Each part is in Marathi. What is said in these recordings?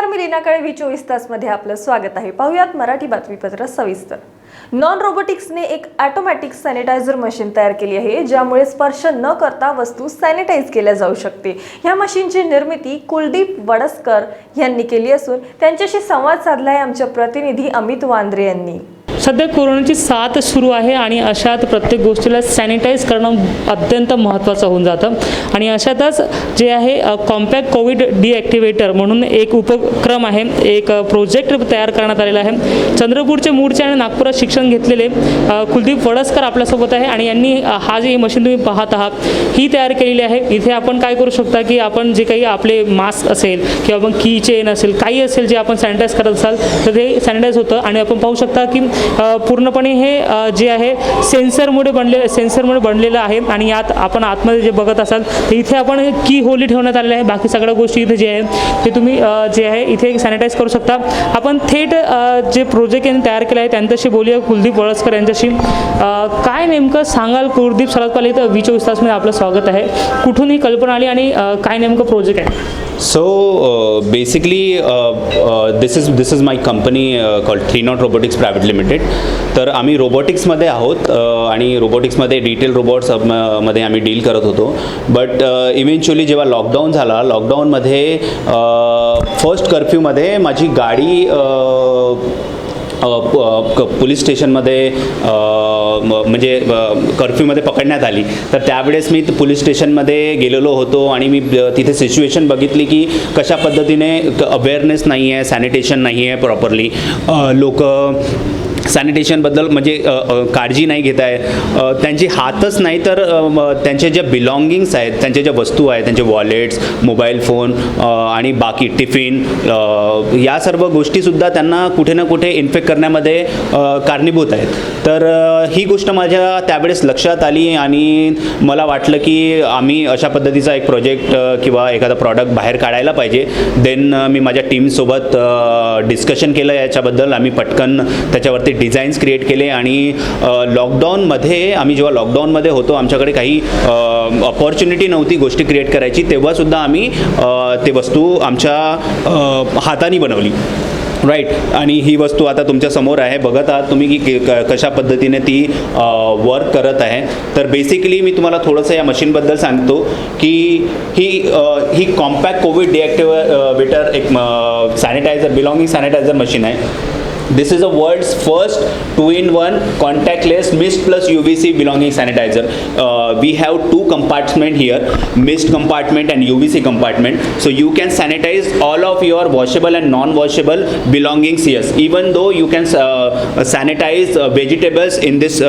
नमस्कार, मी लीना काळे. 24 तासमध्ये आपलं स्वागत आहे. पाहुयात मराठी बातमीपत्र सविस्तर. नॉन रोबोटिक्सने एक ऑटोमॅटिक सॅनिटायझर मशीन तयार केली आहे, ज्यामुळे स्पर्श न करता वस्तू सॅनिटाईज केल्या जाऊ शकते. या मशीनची निर्मिती कुलदीप वडसकर यांनी केली असून त्यांच्याशी संवाद साधलाय आमचे प्रतिनिधी अमित वांद्रे यांनी. सध्या कोरोनाची साथ सुरू आहे आणि अशात प्रत्येक गोष्टीला सॅनिटाईज करणं अत्यंत महत्त्वाचं होऊन जातं आणि अशातच जे आहे कॉम्पॅक्ट कोविड डिॲक्टिवेटर म्हणून एक उपक्रम आहे, एक प्रोजेक्ट तयार करण्यात आलेला आहे. चंद्रपूरचे मूळचे आणि नागपुरात शिक्षण घेतलेले कुलदीप वडसकर आपल्यासोबत आहे आणि यांनी हा जे मशीन तुम्ही पाहत आहात ही तयार केलेली आहे. इथे आपण काय करू शकता की आपण जे काही आपले मास्क असेल किंवा मग की चेन असेल, काही असेल जे आपण सॅनिटाईज करत असाल तर ते सॅनिटाईज होतं आणि आपण पाहू शकता की पूर्णपणे हे जे आहे सेन्सरमुळे बनलेलं आहे आणि यात आपण आतमध्ये जे बघत असाल तर इथे आपण की होली ठेवण्यात आलेलं आहे. बाकी सगळ्या गोष्टी इथे जे आहे ते तुम्ही जे आहे इथे सॅनिटाईज करू शकता. आपण थेट जे प्रोजेक्ट यांनी तयार केलं आहे त्यांच्याशी बोलूया, कुलदीप वडसकर यांच्याशी. काय नेमकं सांगाल कुलदीप? सर्वात पहिले तर 24 तासमध्ये आपलं स्वागत आहे. कुठून ही कल्पना आली आणि काय नेमकं प्रोजेक्ट आहे? So basically this is my company called 3 Knot Robotics Private Limited. तर आम्ही रोबोटिक्समध्ये आहोत आणि रोबोटिक्समध्ये डिटेल रोबोट्स मध्ये आम्ही डील करत होतो. बट इव्हेंच्युअली जेव्हा लॉकडाऊन झाला, लॉकडाऊनमध्ये फर्स्ट कर्फ्यूमध्ये माझी गाडी पोलीस स्टेशनमध्ये म्हणजे कर्फ्यूमध्ये पकडण्यात आली. तर त्यावेळेस मी पोलीस स्टेशनमध्ये गेलेलो होतो आणि मी तिथे सिच्युएशन बघितली की कशा पद्धतीने अवेअरनेस नाही आहे, सॅनिटेशन नाही आहे प्रॉपरली. लोक सॅनिटेशनबद्दल म्हणजे काळजी नाही घेत आहे. त्यांची हातच नाही तर त्यांचे जे बिलॉंगिंग्स आहेत, त्यांच्या ज्या वस्तू आहेत, त्यांचे वॉलेट्स, मोबाईल फोन आणि बाकी टिफिन, या सर्व गोष्टीसुद्धा त्यांना कुठे ना कुठे इन्फेक्ट करण्यामध्ये कारणीभूत आहेत. तर ही गोष्ट माझ्या त्यावेळेस लक्षात आली आणि मला वाटलं की आम्ही अशा पद्धतीचा एक प्रोजेक्ट किंवा एखादा प्रॉडक्ट बाहेर काढायला पाहिजे. देन मी माझ्या टीमसोबत डिस्कशन केलं याच्याबद्दल. आम्ही पटकन त्याच्यावरती डिझाईन्स क्रिएट केले आणि लॉकडाऊनमध्ये आम्ही जेव्हा लॉकडाऊनमध्ये होतो, आमच्याकडे काही अपॉर्च्युनिटी नव्हती गोष्टी क्रिएट करायची, तेव्हासुद्धा आम्ही ते वस्तू आमच्या हाताने बनवली. राईट. आणि ही वस्तू आता तुमच्या समोर आहे, बघत आहात तुम्ही की कशा पद्धतीने ती वर्क करत आहे. तर बेसिकली मी तुम्हाला थोडंसं या मशीनबद्दल सांगतो की ही कॉम्पॅक्ट कोविड डिॲक्टिवेटर एक सॅनिटायझर, बिलॉंगिंग सॅनिटायझर मशीन आहे. This is the world's first 2-in-1 contactless mist plus UVC belonging sanitizer. We have 2 compartments here, mist compartment and UVC compartment. So you can sanitize all of your washable and non-washable belongings here. Even though you can sanitize vegetables in this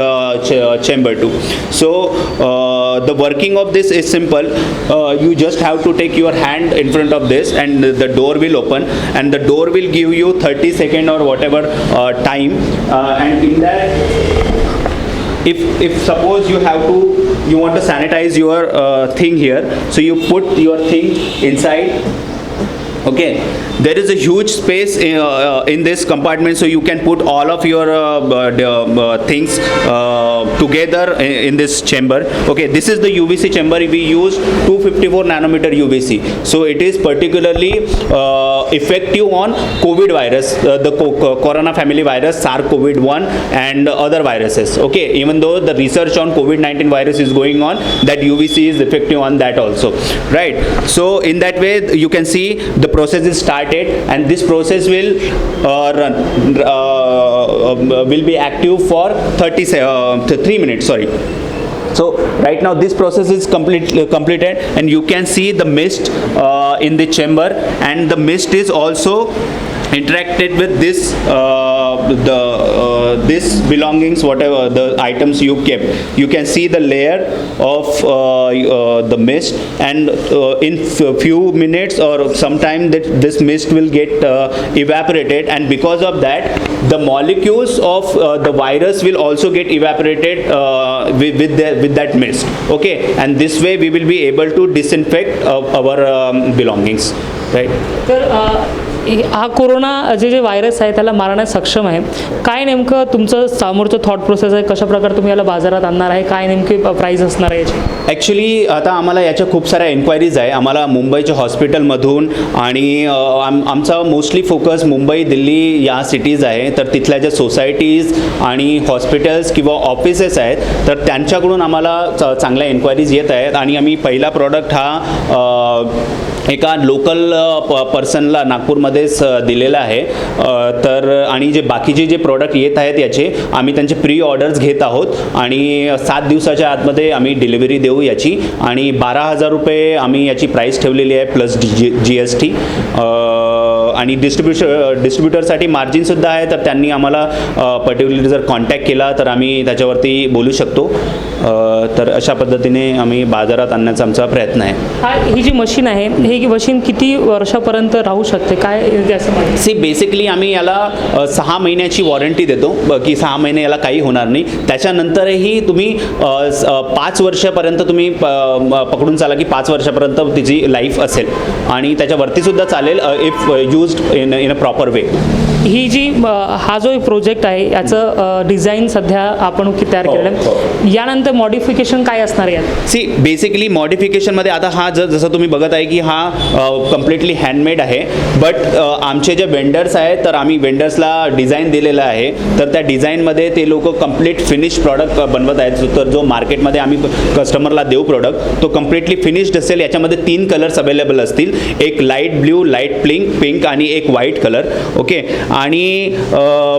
chamber too. So the working of this is simple. You just have to take your hand in front of this and the door will open and the door will give you 30 seconds or whatever time and in that if suppose you want to sanitize your thing here, so you put your thing inside. Okay, there is a huge space in this compartment, so you can put all of your things together in this chamber. Okay, this is the UVC chamber. We use 254 nanometer UVC, so it is particularly effective on COVID virus, the corona family virus, SARS-CoV-1 and other viruses. Okay, even though the research on COVID-19 virus is going on, that UVC is effective on that also, right? So in that way you can see the process is started and this process will be active for 3 minutes. Sorry. So right now this process is completed and you can see the mist in the chamber, and the mist is also interacted with this this belongings, whatever the items you kept. You can see the layer of the mist, and in few minutes or sometime that this mist will get evaporated, and because of that the molecules of the virus will also get evaporated with that mist. Okay, and this way we will be able to disinfect our belongings, right? हा कोरोना जे व्हायरस आहे त्याला मारण्यास सक्षम आहे. काय नेमकं तुमचं समोरचं थॉट प्रोसेस आहे, कशा प्रकारे तुम्ही याला बाजारात आणणार आहे, काय नेमकी प्राईस असणार आहे याची? ॲक्च्युली आता आम्हाला याच्या खूप साऱ्या एन्क्वायरीज आहे. आम्हाला मुंबईच्या हॉस्पिटलमधून आणि आमचा मोस्टली फोकस मुंबई, दिल्ली या सिटीज आहे. तर तिथल्या ज्या सोसायटीज आणि हॉस्पिटल्स किंवा ऑफिसेस आहेत तर त्यांच्याकडून आम्हाला चांगल्या एन्क्वायरीज येत आहेत. आणि आम्ही पहिला प्रॉडक्ट हा एका लोकल पर्सनला नागपूरमध्येच दिलेला आहे. तर आणि जे बाकीचे जे प्रॉडक्ट येत आहेत याचे आम्ही त्यांचे प्री ऑर्डर्स घेत आहोत आणि 7 दिवसाच्या आतमध्ये आम्ही डिलिव्हरी देऊ याची. आणि 12,000 रुपये आम्ही याची प्राईस ठेवलेली आहे प्लस GST. आणि डिस्ट्रीब्युटरसाठी मार्जिनसुद्धा आहे. तर त्यांनी आम्हाला पर्टिक्युलरली जर कॉन्टॅक्ट केला तर आम्ही त्याच्यावरती बोलू शकतो. तर अशा पद्धतीने आम्ही बाजारात आणण्याचा आमचा प्रयत्न आहे. ही जी मशीन आहे ही मशीन किती वर्षापर्यंत राहू शकते, काय असं माहिती? सी बेसिकली आम्ही याला 6 महिन्याची वॉरंटी देतो की 6 महिने याला काही होणार नाही. त्याच्यानंतरही तुम्ही 5 वर्षापर्यंत तुम्ही पकडून चाला की 5 वर्षापर्यंत तिची लाईफ असेल आणि त्याच्यावरतीसुद्धा चालेल if used in a proper way. ही जी हा जो प्रोजेक्ट आहे याचं डिझाईन सध्या आपण तयार केलेलं आहे. यानंतर मॉडिफिकेशन काय असणार यात? सी बेसिकली मॉडिफिकेशनमध्ये आता हा जसं तुम्ही बघत आहे की हा कम्प्लिटली हँडमेड आहे. बट आमचे जे वेंडर्स आहेत तर आम्ही वेंडर्सला डिझाईन दिलेलं आहे. तर त्या डिझाईनमध्ये ते लोक कम्प्लीट फिनिश प्रॉडक्ट बनवत आहेत. तर जो मार्केटमध्ये आम्ही कस्टमरला देऊ प्रॉडक्ट तो कम्प्लिटली फिनिश्ड असेल. याच्यामध्ये 3 कलर्स अवेलेबल असतील, एक लाईट ब्ल्यू, लाईट पिंक आणि एक व्हाईट कलर. ओके. आणि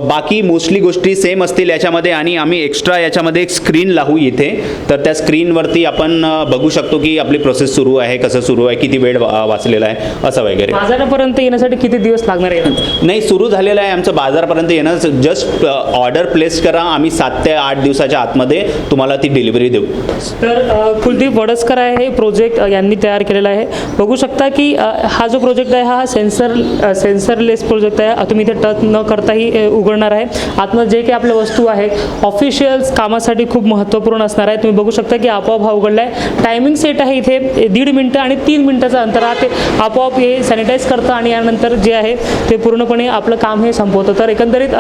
बाकी मोस्टली गोष्टी सेम असतील याच्यामध्ये. आणि आम्ही एक्स्ट्रा याच्यामध्ये एक स्क्रीन लावू इथे. तर त्या स्क्रीनवरती आपण बघू शकतो की आपली प्रोसेस सुरू आहे, कसं सुरू आहे, किती वेळ वाचलेला आहे असं वगैरे. बाजारापर्यंत येण्यासाठी किती दिवस लागणार आहे? नाही, सुरू झालेलं आहे आमचं बाजारापर्यंत येणं. जस्ट ऑर्डर प्लेस करा, आम्ही 7 ते 8 दिवसाच्या आतमध्ये तुम्हाला ती डिलिव्हरी देऊ. तर कुलदीप वडसकर आहे हे प्रोजेक्ट यांनी तयार केलेला आहे. बघू शकता की हा जो प्रोजेक्ट आहे हा सेन्सरलेस प्रोजेक्ट आहे. तुम्ही इथे टच न करताही उघडणार आहे. आतमध्ये जे काही आपल्या वस्तू आहे ऑफिशियल्स कामासाठी खूप महत्त्वपूर्ण असणार आहे. तुम्ही बघू शकता की आपोआप हा उघडला आहे. टायमिंग सेट आहे इथे 1.5 मिनटं आणि 3 मिनटाचं अंतरात ते आपोआप हे सॅनिटाईज करतं आणि यानंतर जे आहे ते पूर्णपणे आपलं काम हे संपवतं. तर एकंदरीत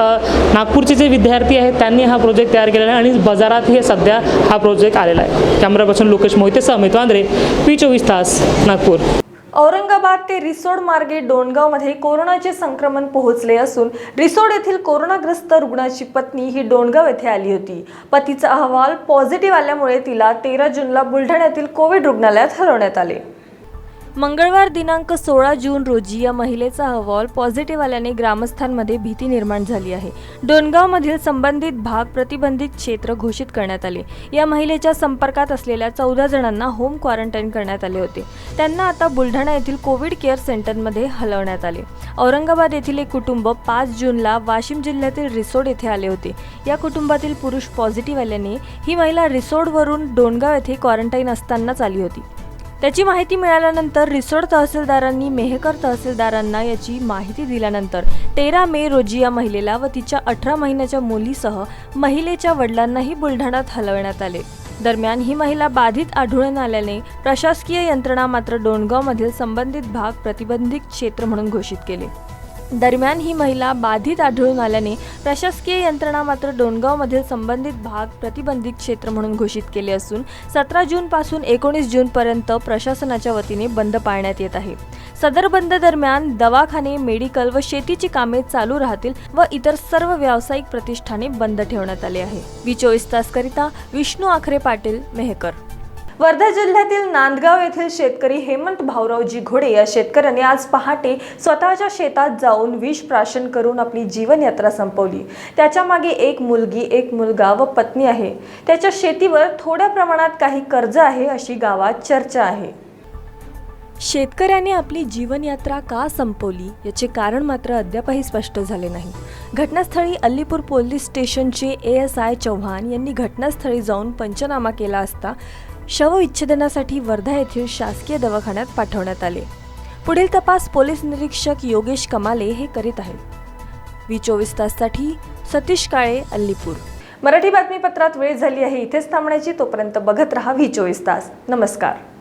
नागपूरचे जे विद्यार्थी आहेत त्यांनी हा प्रोजेक्ट तयार केलेला आहे आणि बाजारात हे सध्या हा प्रोजेक्ट आलेला आहे. कॅमेरा पर्सन लोकेश मोहितेसह अमित वांद्रे, P24 तास, नागपूर. औरंगाबाद ते रिसोड मार्गे डोणगावमध्ये कोरोनाचे संक्रमण पोहोचले असून रिसोड येथील कोरोनाग्रस्त रुग्णाची पत्नी ही डोणगाव येथे आली होती. पतीचा अहवाल पॉझिटिव्ह आल्यामुळे तिला 13 जूनला बुलढाण्यातील कोविड रुग्णालयात हलवण्यात आले. मंगळवार दिनांक 16 जून रोजी या महिलेचा अहवाल पॉझिटिव्ह आल्याने ग्रामस्थांमध्ये भीती निर्माण झाली आहे. डोणगावमधील संबंधित भाग प्रतिबंधित क्षेत्र घोषित करण्यात आले. या महिलेच्या संपर्कात असलेल्या 14 जणांना होम क्वारंटाईन करण्यात आले होते. त्यांना आता बुलढाणा येथील कोविड केअर सेंटरमध्ये हलवण्यात आले. औरंगाबाद येथील एक कुटुंब 5 जूनला वाशिम जिल्ह्यातील रिसोड येथे आले होते. या कुटुंबातील पुरुष पॉझिटिव्ह आल्याने ही महिला रिसोडवरून डोणगाव येथे क्वारंटाईन असतानाच आली होती. त्याची माहिती मिळाल्यानंतर रिसोड तहसीलदारांनी मेहकर तहसीलदारांना याची माहिती दिल्यानंतर 13 मे रोजी या महिलेला व तिच्या 18 महिन्याच्या मुलीसह महिलेच्या वडिलांनाही बुलढाण्यात हलवण्यात आले. दरम्यान ही महिला बाधित आढळून आल्याने प्रशासकीय यंत्रणा मात्र डोणगावमधील संबंधित भाग प्रतिबंधित क्षेत्र म्हणून घोषित केले. दरम्यान ही महिला बाधित आढळून आल्याने प्रशासकीय यंत्रणा मात्र डोणगावमधील संबंधित भाग प्रतिबंधित क्षेत्र म्हणून घोषित केले असून 17 जूनपासून 19 जूनपर्यंत प्रशासनाच्या वतीने बंद पाळण्यात येत आहे. सदर बंद दरम्यान दवाखाने, मेडिकल व शेतीची कामे चालू राहतील व इतर सर्व व्यावसायिक प्रतिष्ठाने बंद ठेवण्यात आले आहे. 24 तास करिता विष्णू आखरे पाटील, मेहकर. वर्धा जिल्ह्यातील नांदगाव येथील शेतकरी हेमंत भाऊरावजी घोडे या शेतकऱ्याने आज पहाटे स्वतःच्या शेतात जाऊन विष प्राशन करून आपली जीवनयात्रा संपवली. त्याच्या मागे एक मुलगी, एक मुलगा व पत्नी आहे. त्याच्या शेतीवर थोड्या प्रमाणात काही कर्ज आहे अशी गावात चर्चा आहे. शेतकऱ्याने आपली जीवनयात्रा का संपवली याचे कारण मात्र अद्यापही स्पष्ट झाले नाही. घटनास्थळी अल्लीपूर पोलीस स्टेशनचे ASI चव्हाण यांनी घटनास्थळी जाऊन पंचनामा केला असता शवविच्छेदनासाठी वर्धा येथील शासकीय दवाखान्यात पाठवण्यात आले. पुढील तपास पोलीस निरीक्षक योगेश कमाले हे करीत आहेत. 24 ताससाठी सतीश काळे, अल्लीपूर. मराठी बातमीपत्रात वेळ झाली आहे इथेच थांबण्याची. तोपर्यंत बघत रहा 24 तास. नमस्कार.